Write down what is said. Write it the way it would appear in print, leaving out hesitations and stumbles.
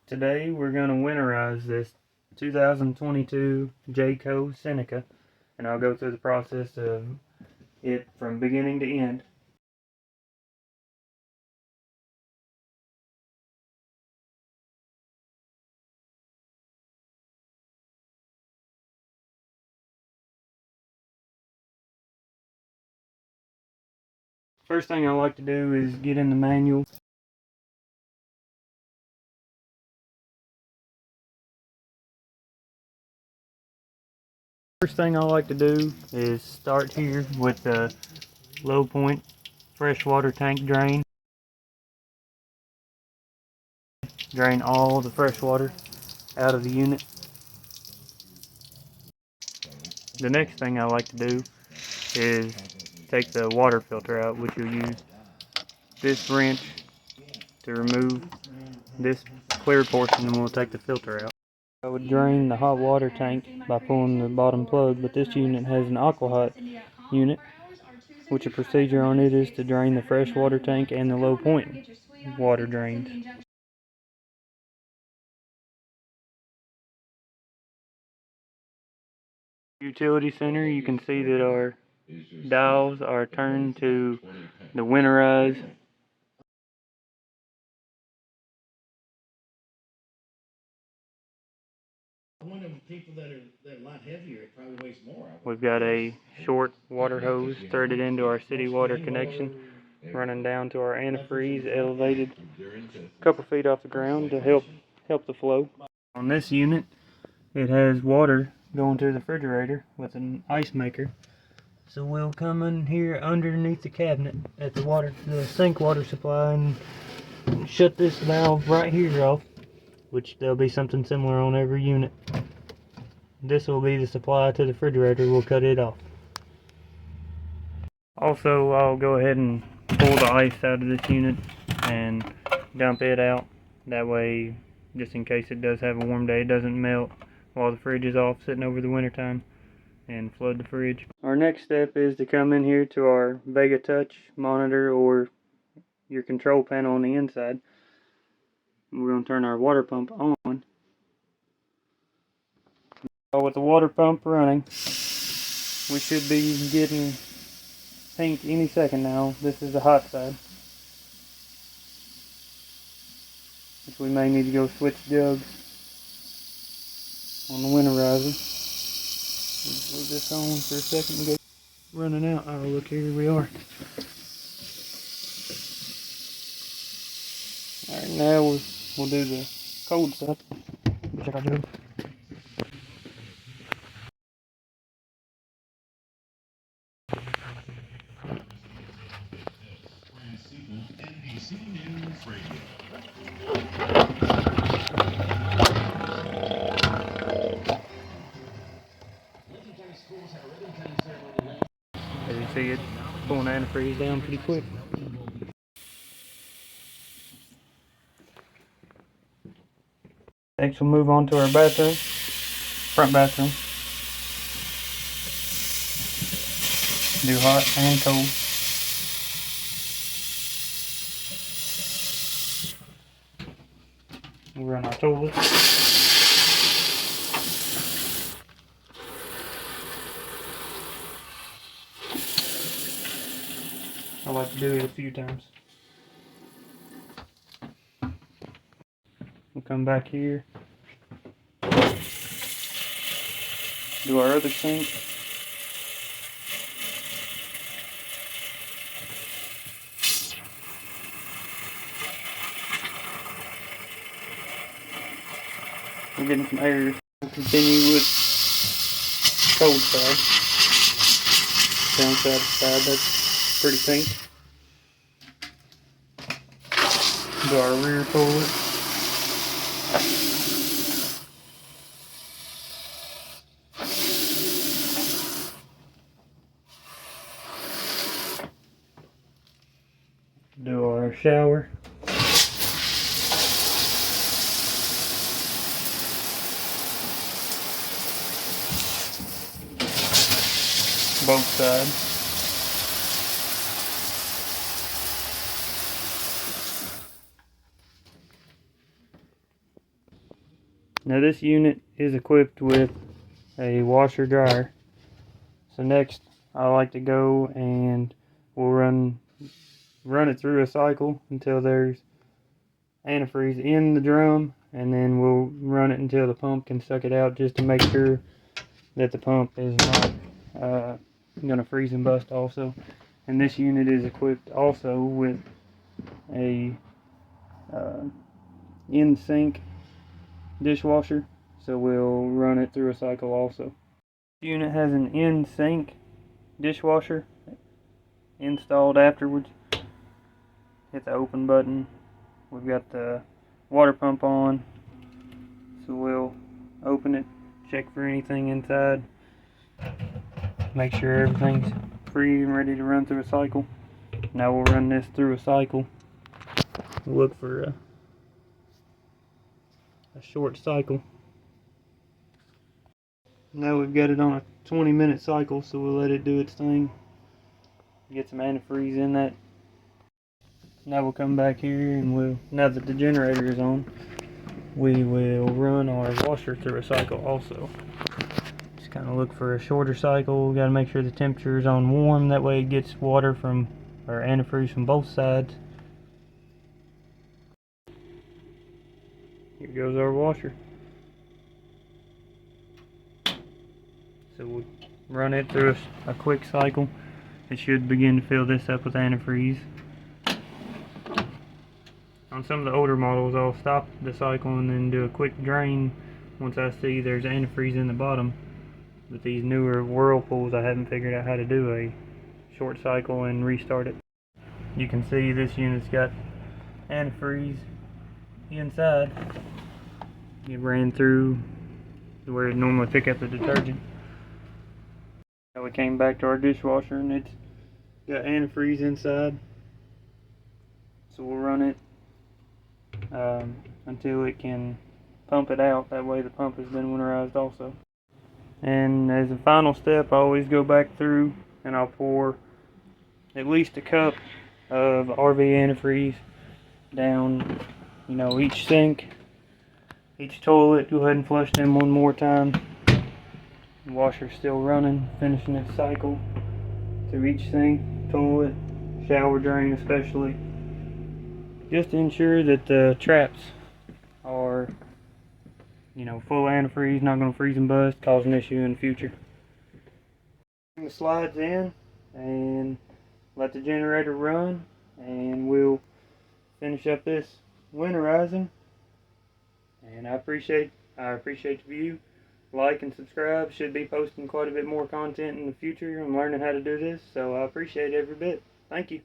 Today we're going to winterize this 2022 Jayco Seneca, and I'll go through the process of it from beginning to end. First thing I like to do is get in the manual. First thing I like to do is start here with the low point freshwater tank drain. Drain all the fresh water out of the unit. The next thing I like to do is take the water filter out, which you'll use this wrench to remove this clear portion, and we'll take the filter out. I would drain the hot water tank by pulling the bottom plug, but this unit has an aqua hot unit, which a procedure on it is to drain the fresh water tank and the low point water drains. Utility center, you can see that our dials are turned to the Winterize. One of the people that are a lot heavier, it probably weighs more. We've got a short water hose threaded into our city water connection, running down to our antifreeze, elevated a couple feet off the ground to help the flow. On this unit, it has water going to the refrigerator with an ice maker. So we'll come in here underneath the cabinet at the sink water supply, and shut this valve right here off, which there'll be something similar on every unit. This will be the supply to the refrigerator. We'll cut it off. Also, I'll go ahead and pull the ice out of this unit and dump it out. That way, just in case it does have a warm day, it doesn't melt while the fridge is off sitting over the winter time and flood the fridge. Our next step is to come in here to our Vega Touch monitor or your control panel on the inside. We're going to turn our water pump on. With the water pump running, we should be getting pink any second now. This is the hot side, which we may need to go switch jugs on the winterizer. We'll leave this on for a second and go running out. Oh, look, here we are. Alright, now we'll do the cold stuff. Check our jug. As you see, it's pulling antifreeze down pretty quick. Next, we'll move on to our bathroom, front bathroom. Do hot and cold. We'll run our toilet. I like to do it a few times. We'll come back here. Do our other sink. We're getting some air. We'll continue with cold side. Down side to side, that's pretty pink. Do our rear toilet. Do our shower. Both sides. Now this unit is equipped with a washer dryer. So next I like to go and we'll run it through a cycle until there's antifreeze in the drum, and then we'll run it until the pump can suck it out, just to make sure that the pump is not going to freeze and bust also. And this unit is equipped also with a in-sink dishwasher, so we'll run it through a cycle also. This unit has an in-sink dishwasher installed afterwards. Hit the open button. We've got the water pump on, so we'll open it, check for anything inside, make sure everything's free and ready to run through a cycle. Now we'll run this through a cycle. We'll look for a short cycle. Now we've got it on a 20-minute cycle, so we'll let it do its thing. Get some antifreeze in that. Now we'll come back here and now that the generator is on, we will run our washer through a cycle also. Just kind of look for a shorter cycle. We got to make sure the temperature is on warm, that way it gets water from, or antifreeze from both sides. Here goes our washer. So we'll run it through a quick cycle. It should begin to fill this up with antifreeze. On some of the older models, I'll stop the cycle and then do a quick drain once I see there's antifreeze in the bottom. With these newer whirlpools, I haven't figured out how to do a short cycle and restart it. You can see this unit's got antifreeze inside. It ran through where it normally pick up the detergent. Now we came back to our dishwasher and it's got antifreeze inside. So we'll run it until it can pump it out. That way the pump has been winterized also. And as a final step, I always go back through and I'll pour at least a cup of RV antifreeze down, each sink, each toilet. Go ahead and flush them one more time. The washer's still running, finishing its cycle through each sink, toilet, shower drain especially, just to ensure that the traps are, full of antifreeze, not going to freeze and bust, cause an issue in the future. Bring the slides in and let the generator run, and we'll finish up this winterizing. And I appreciate the view. Like and subscribe. Should be posting quite a bit more content in the future. I'm learning how to do this, so I appreciate every bit. Thank you.